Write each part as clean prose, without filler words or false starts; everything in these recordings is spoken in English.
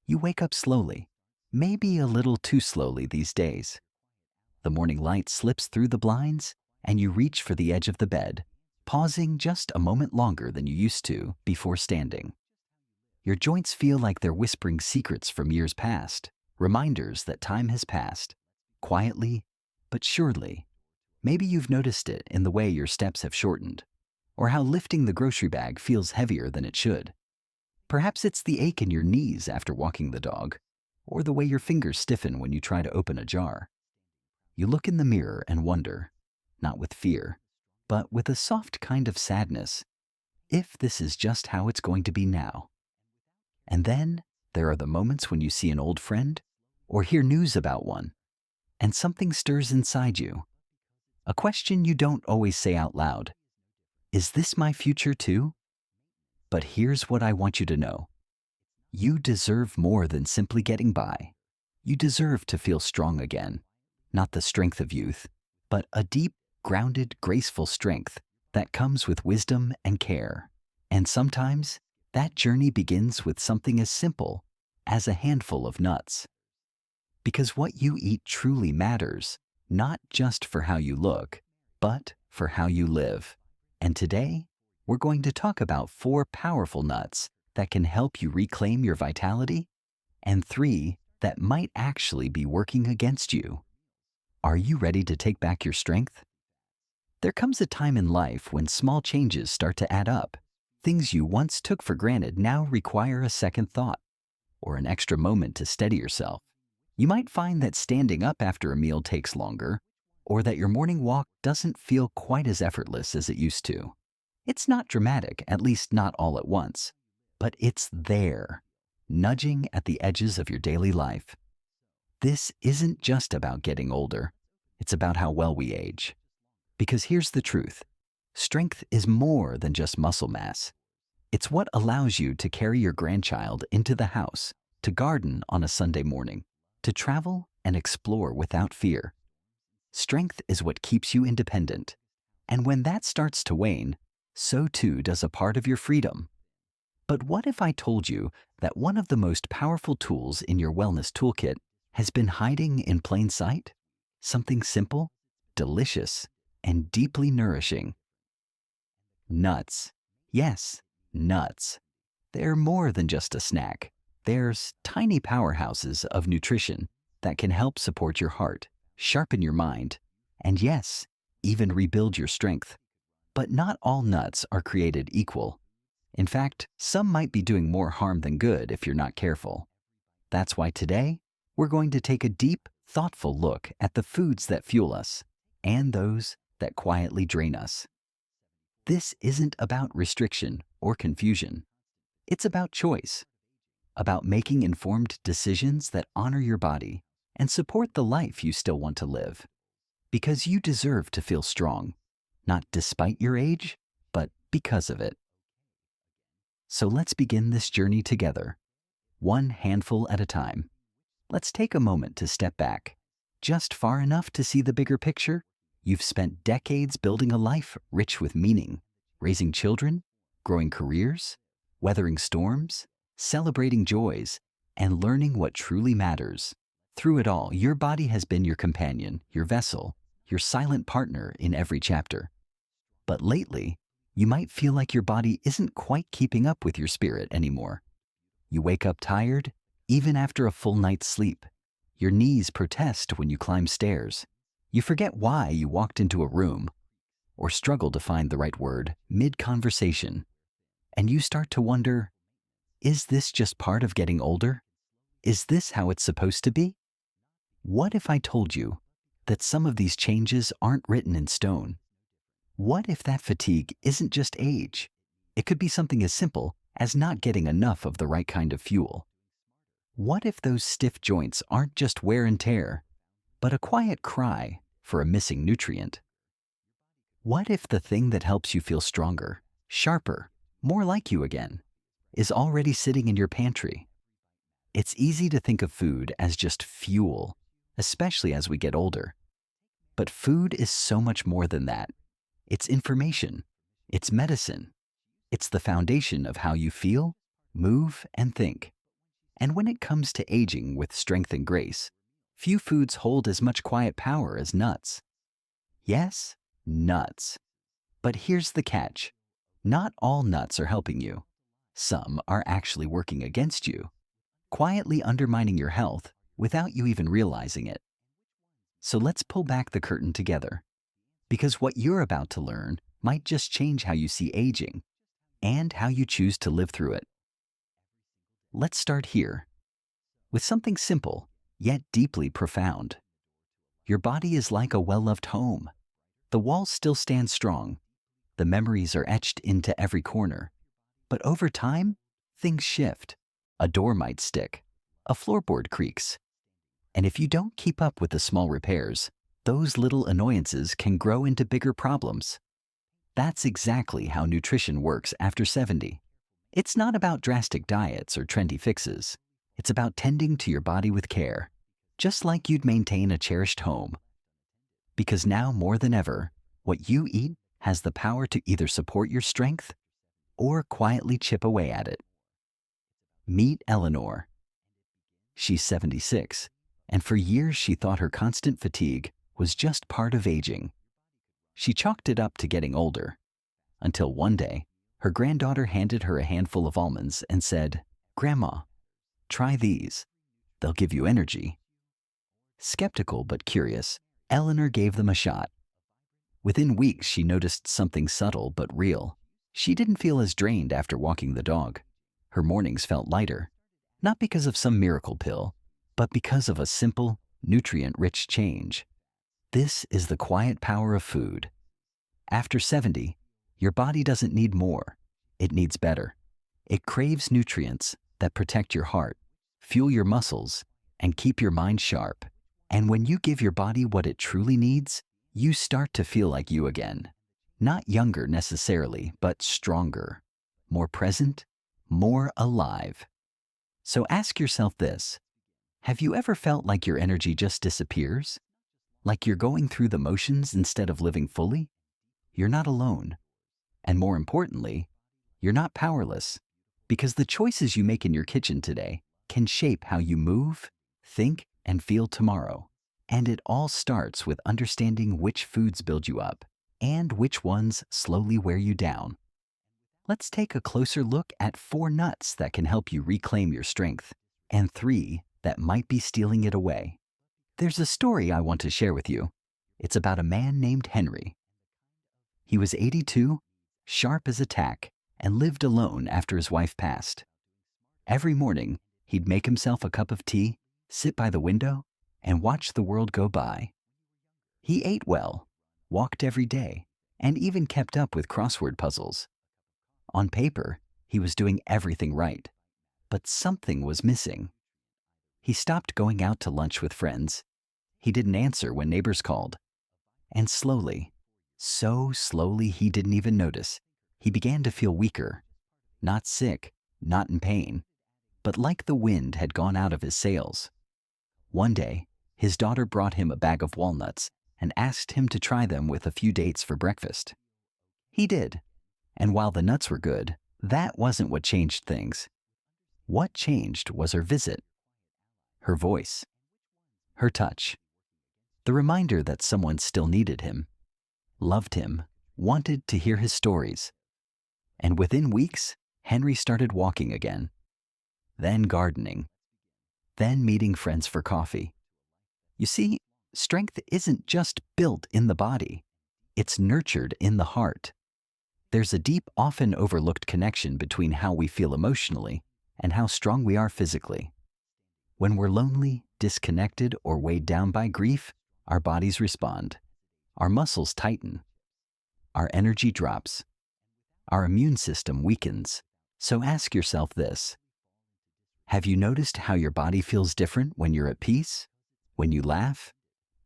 You wake up slowly, maybe a little too slowly these days. The morning light slips through the blinds, and you reach for the edge of the bed, pausing just a moment longer than you used to before standing. Your joints feel like they're whispering secrets from years past, reminders that time has passed, quietly but surely. Maybe you've noticed it in the way your steps have shortened, or how lifting the grocery bag feels heavier than it should. Perhaps it's the ache in your knees after walking the dog, or the way your fingers stiffen when you try to open a jar. You look in the mirror and wonder, not with fear, but with a soft kind of sadness, if this is just how it's going to be now. And then there are the moments when you see an old friend or hear news about one, and something stirs inside you. A question you don't always say out loud. Is this my future too? But here's what I want you to know. You deserve more than simply getting by. You deserve to feel strong again. Not the strength of youth, but a deep, grounded, graceful strength that comes with wisdom and care. And sometimes that journey begins with something as simple as a handful of nuts. Because what you eat truly matters, not just for how you look, but for how you live. And today, we're going to talk about 4 powerful nuts that can help you reclaim your vitality, and 3 that might actually be working against you. Are you ready to take back your strength? There comes a time in life when small changes start to add up. Things you once took for granted now require a second thought, or an extra moment to steady yourself. You might find that standing up after a meal takes longer, or that your morning walk doesn't feel quite as effortless as it used to. It's not dramatic, at least not all at once, but it's there, nudging at the edges of your daily life. This isn't just about getting older, it's about how well we age. Because here's the truth, strength is more than just muscle mass. It's what allows you to carry your grandchild into the house, to garden on a Sunday morning, to travel and explore without fear. Strength is what keeps you independent, and when that starts to wane, so too does a part of your freedom. But what if I told you that one of the most powerful tools in your wellness toolkit has been hiding in plain sight? Something simple, delicious, and deeply nourishing. Nuts. Yes, nuts. They're more than just a snack. There's tiny powerhouses of nutrition that can help support your heart, sharpen your mind, and yes, even rebuild your strength. But not all nuts are created equal. In fact, some might be doing more harm than good if you're not careful. That's why today, we're going to take a deep, thoughtful look at the foods that fuel us and those that quietly drain us. This isn't about restriction or confusion. It's about choice, about making informed decisions that honor your body and support the life you still want to live. Because you deserve to feel strong, not despite your age, but because of it. So let's begin this journey together, one handful at a time. Let's take a moment to step back, just far enough to see the bigger picture. You've spent decades building a life rich with meaning, raising children, growing careers, weathering storms, celebrating joys, and learning what truly matters. Through it all, your body has been your companion, your vessel, your silent partner in every chapter. But lately, you might feel like your body isn't quite keeping up with your spirit anymore. You wake up tired, even after a full night's sleep. Your knees protest when you climb stairs. You forget why you walked into a room, or struggle to find the right word mid-conversation. And you start to wonder, is this just part of getting older? Is this how it's supposed to be? What if I told you that some of these changes aren't written in stone? What if that fatigue isn't just age? It could be something as simple as not getting enough of the right kind of fuel. What if those stiff joints aren't just wear and tear, but a quiet cry for a missing nutrient? What if the thing that helps you feel stronger, sharper, more like you again, is already sitting in your pantry? It's easy to think of food as just fuel, especially as we get older. But food is so much more than that. It's information, it's medicine, it's the foundation of how you feel, move, and think. And when it comes to aging with strength and grace, few foods hold as much quiet power as nuts. Yes, nuts. But here's the catch. Not all nuts are helping you. Some are actually working against you, quietly undermining your health without you even realizing it. So let's pull back the curtain together, because what you're about to learn might just change how you see aging and how you choose to live through it. Let's start here with something simple, yet deeply profound. Your body is like a well-loved home. The walls still stand strong. The memories are etched into every corner. But over time, things shift. A door might stick. A floorboard creaks. And if you don't keep up with the small repairs, those little annoyances can grow into bigger problems. That's exactly how nutrition works after 70. It's not about drastic diets or trendy fixes. It's about tending to your body with care, just like you'd maintain a cherished home. Because now more than ever, what you eat has the power to either support your strength or quietly chip away at it. Meet Eleanor. She's 76, and for years she thought her constant fatigue was just part of aging. She chalked it up to getting older, until one day, her granddaughter handed her a handful of almonds and said, "Grandma, try these. They'll give you energy." Skeptical but curious, Eleanor gave them a shot. Within weeks, she noticed something subtle but real. She didn't feel as drained after walking the dog. Her mornings felt lighter, not because of some miracle pill, but because of a simple, nutrient-rich change. This is the quiet power of food. After 70, your body doesn't need more. It needs better. It craves nutrients that protect your heart, fuel your muscles, and keep your mind sharp. And when you give your body what it truly needs, you start to feel like you again. Not younger necessarily, but stronger, more present, more alive. So ask yourself this: have you ever felt like your energy just disappears? Like you're going through the motions instead of living fully? You're not alone. And more importantly, you're not powerless, because the choices you make in your kitchen today can shape how you move, think, and feel tomorrow. And it all starts with understanding which foods build you up and which ones slowly wear you down. Let's take a closer look at 4 nuts that can help you reclaim your strength, and 3 that might be stealing it away. There's a story I want to share with you. It's about a man named Henry. He was 82, sharp as a tack, and lived alone after his wife passed. Every morning, he'd make himself a cup of tea, sit by the window, and watch the world go by. He ate well, walked every day, and even kept up with crossword puzzles. On paper, he was doing everything right, but something was missing. He stopped going out to lunch with friends. He didn't answer when neighbors called. And slowly, so slowly he didn't even notice, he began to feel weaker. Not sick, not in pain, but like the wind had gone out of his sails. One day, his daughter brought him a bag of walnuts and asked him to try them with a few dates for breakfast. He did, and while the nuts were good, that wasn't what changed things. What changed was her visit, her voice, her touch, the reminder that someone still needed him, loved him, wanted to hear his stories. And within weeks, Henry started walking again, then gardening, then meeting friends for coffee. You see, strength isn't just built in the body, it's nurtured in the heart. There's a deep, often overlooked connection between how we feel emotionally and how strong we are physically. When we're lonely, disconnected, or weighed down by grief, our bodies respond. Our muscles tighten. Our energy drops. Our immune system weakens. So ask yourself this: have you noticed how your body feels different when you're at peace? When you laugh?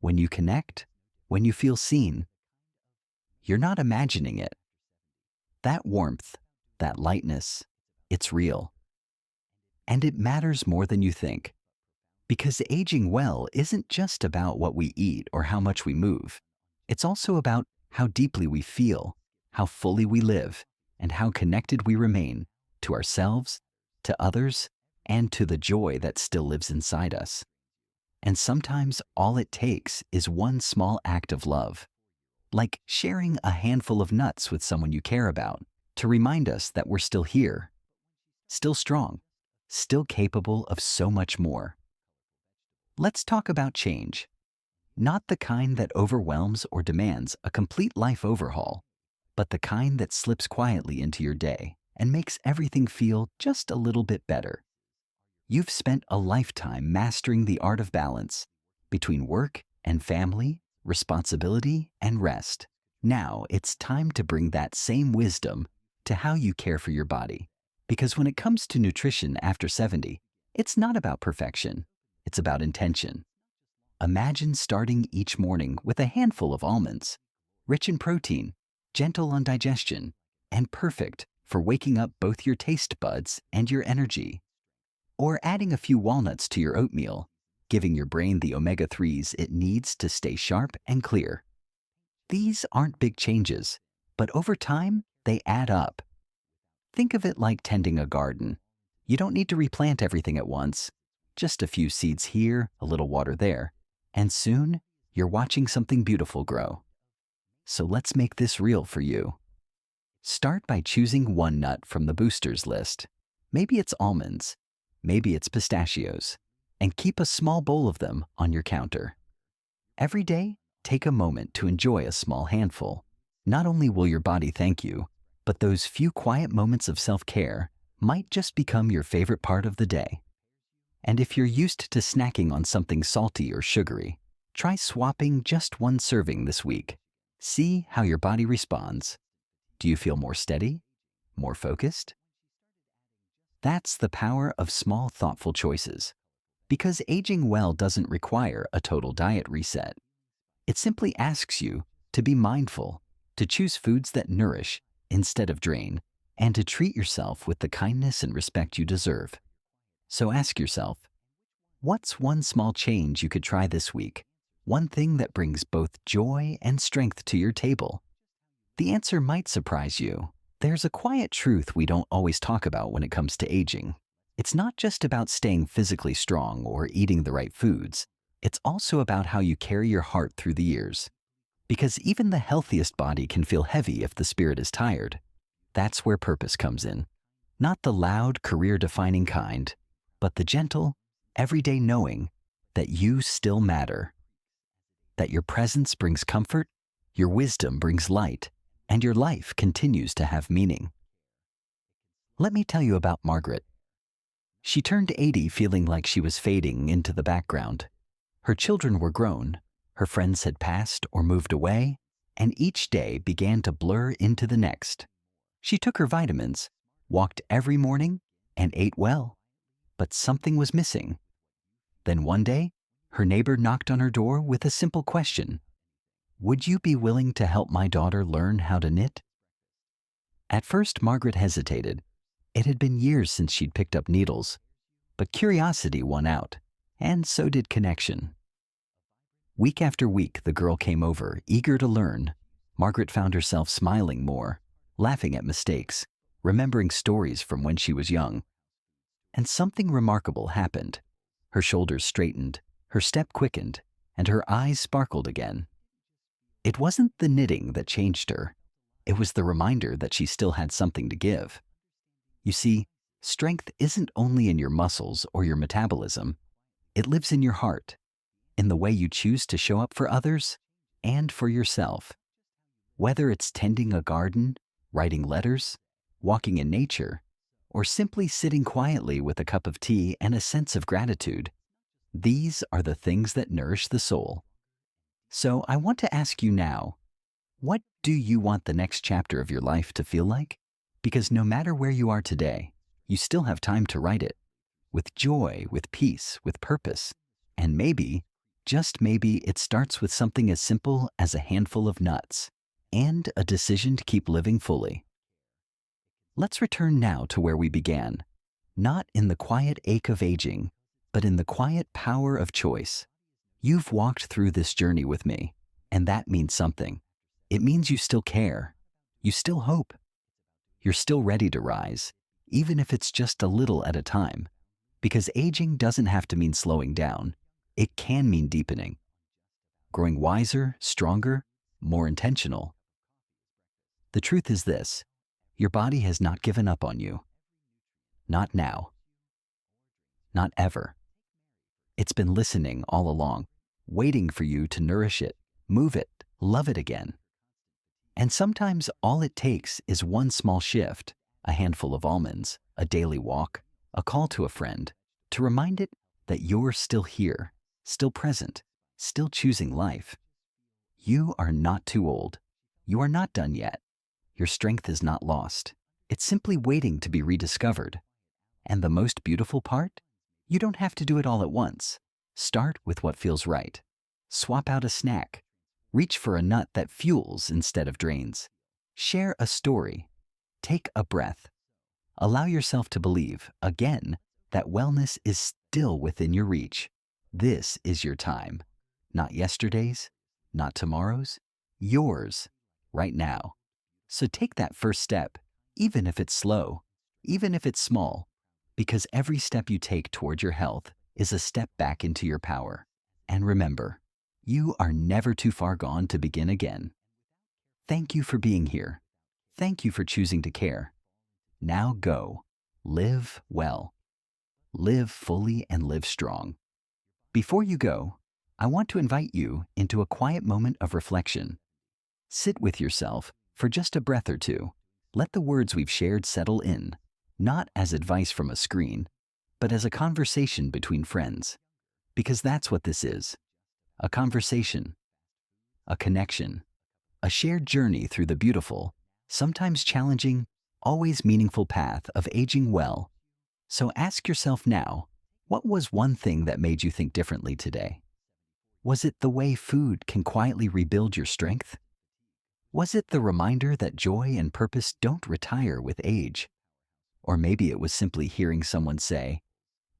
When you connect? When you feel seen? You're not imagining it. That warmth, that lightness, it's real. And it matters more than you think. Because aging well isn't just about what we eat or how much we move. It's also about how deeply we feel, how fully we live, and how connected we remain to ourselves, to others, and to the joy that still lives inside us. And sometimes all it takes is one small act of love, like sharing a handful of nuts with someone you care about, to remind us that we're still here, still strong, still capable of so much more. Let's talk about change. Not the kind that overwhelms or demands a complete life overhaul, but the kind that slips quietly into your day and makes everything feel just a little bit better. You've spent a lifetime mastering the art of balance between work and family, responsibility and rest. Now it's time to bring that same wisdom to how you care for your body. Because when it comes to nutrition after 70, it's not about perfection, it's about intention. Imagine starting each morning with a handful of almonds, rich in protein, gentle on digestion, and perfect for waking up both your taste buds and your energy. Or adding a few walnuts to your oatmeal, giving your brain the omega-3s it needs to stay sharp and clear. These aren't big changes, but over time, they add up. Think of it like tending a garden. You don't need to replant everything at once. Just a few seeds here, a little water there, and soon you're watching something beautiful grow. So let's make this real for you. Start by choosing one nut from the boosters list. Maybe it's almonds, maybe it's pistachios, and keep a small bowl of them on your counter. Every day, take a moment to enjoy a small handful. Not only will your body thank you, but those few quiet moments of self-care might just become your favorite part of the day. And if you're used to snacking on something salty or sugary, try swapping just one serving this week. See how your body responds. Do you feel more steady? More focused? That's the power of small, thoughtful choices. Because aging well doesn't require a total diet reset. It simply asks you to be mindful, to choose foods that nourish instead of drain, and to treat yourself with the kindness and respect you deserve. So ask yourself, what's one small change you could try this week? One thing that brings both joy and strength to your table. The answer might surprise you. There's a quiet truth we don't always talk about when it comes to aging. It's not just about staying physically strong or eating the right foods. It's also about how you carry your heart through the years. Because even the healthiest body can feel heavy if the spirit is tired. That's where purpose comes in. Not the loud, career-defining kind, but the gentle, everyday knowing that you still matter. That your presence brings comfort, your wisdom brings light, and your life continues to have meaning. Let me tell you about Margaret. She turned 80 feeling like she was fading into the background. Her children were grown, her friends had passed or moved away, and each day began to blur into the next. She took her vitamins, walked every morning, and ate well, but something was missing. Then one day, her neighbor knocked on her door with a simple question. Would you be willing to help my daughter learn how to knit? At first, Margaret hesitated. It had been years since she'd picked up needles, but curiosity won out, and so did connection. Week after week, the girl came over, eager to learn. Margaret found herself smiling more, laughing at mistakes, remembering stories from when she was young. And something remarkable happened. Her shoulders straightened, her step quickened, and her eyes sparkled again. It wasn't the knitting that changed her. It was the reminder that she still had something to give. You see, strength isn't only in your muscles or your metabolism. It lives in your heart, in the way you choose to show up for others and for yourself. Whether it's tending a garden, writing letters, walking in nature, or simply sitting quietly with a cup of tea and a sense of gratitude, these are the things that nourish the soul. So I want to ask you now, what do you want the next chapter of your life to feel like? Because no matter where you are today, you still have time to write it. With joy, with peace, with purpose. And maybe, just maybe, it starts with something as simple as a handful of nuts and a decision to keep living fully. Let's return now to where we began, not in the quiet ache of aging, but in the quiet power of choice. You've walked through this journey with me, and that means something. It means you still care. You still hope. You're still ready to rise, even if it's just a little at a time. Because aging doesn't have to mean slowing down. It can mean deepening, growing wiser, stronger, more intentional. The truth is this: your body has not given up on you. Not now. Not ever. It's been listening all along, waiting for you to nourish it, move it, love it again. And sometimes all it takes is one small shift, a handful of almonds, a daily walk, a call to a friend, to remind it that you're still here, still present, still choosing life. You are not too old. You are not done yet. Your strength is not lost. It's simply waiting to be rediscovered. And the most beautiful part? You don't have to do it all at once. Start with what feels right. Swap out a snack. Reach for a nut that fuels instead of drains. Share a story. Take a breath. Allow yourself to believe, again, that wellness is still within your reach. This is your time. Not yesterday's, not tomorrow's, yours, right now. So take that first step, even if it's slow, even if it's small, because every step you take toward your health is a step back into your power. And remember, you are never too far gone to begin again. Thank you for being here. Thank you for choosing to care. Now go. Live well. Live fully and live strong. Before you go, I want to invite you into a quiet moment of reflection. Sit with yourself for just a breath or two. Let the words we've shared settle in, not as advice from a screen, but as a conversation between friends. Because that's what this is. A conversation, a connection, a shared journey through the beautiful, sometimes challenging, always meaningful path of aging well. So ask yourself now, what was one thing that made you think differently today? Was it the way food can quietly rebuild your strength? Was it the reminder that joy and purpose don't retire with age? Or maybe it was simply hearing someone say,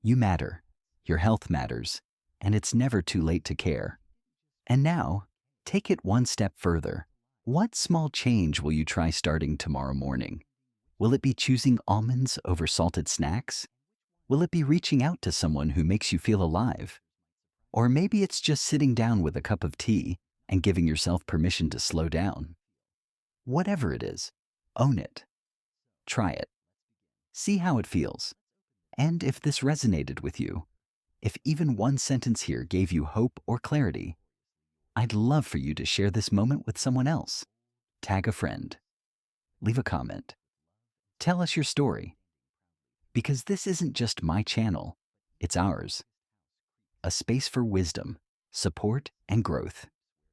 "You matter, your health matters, and it's never too late to care." And now, take it one step further. What small change will you try starting tomorrow morning? Will it be choosing almonds over salted snacks? Will it be reaching out to someone who makes you feel alive? Or maybe it's just sitting down with a cup of tea and giving yourself permission to slow down. Whatever it is, own it. Try it. See how it feels. And if this resonated with you, if even one sentence here gave you hope or clarity, I'd love for you to share this moment with someone else. Tag a friend. Leave a comment. Tell us your story. Because this isn't just my channel, it's ours. A space for wisdom, support, and growth,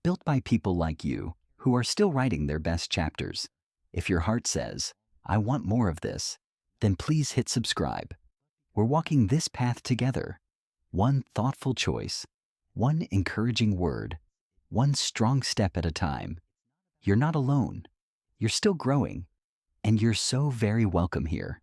built by people like you who are still writing their best chapters. If your heart says, "I want more of this," then please hit subscribe. We're walking this path together. One thoughtful choice, one encouraging word, one strong step at a time. You're not alone. You're still growing, and you're so very welcome here.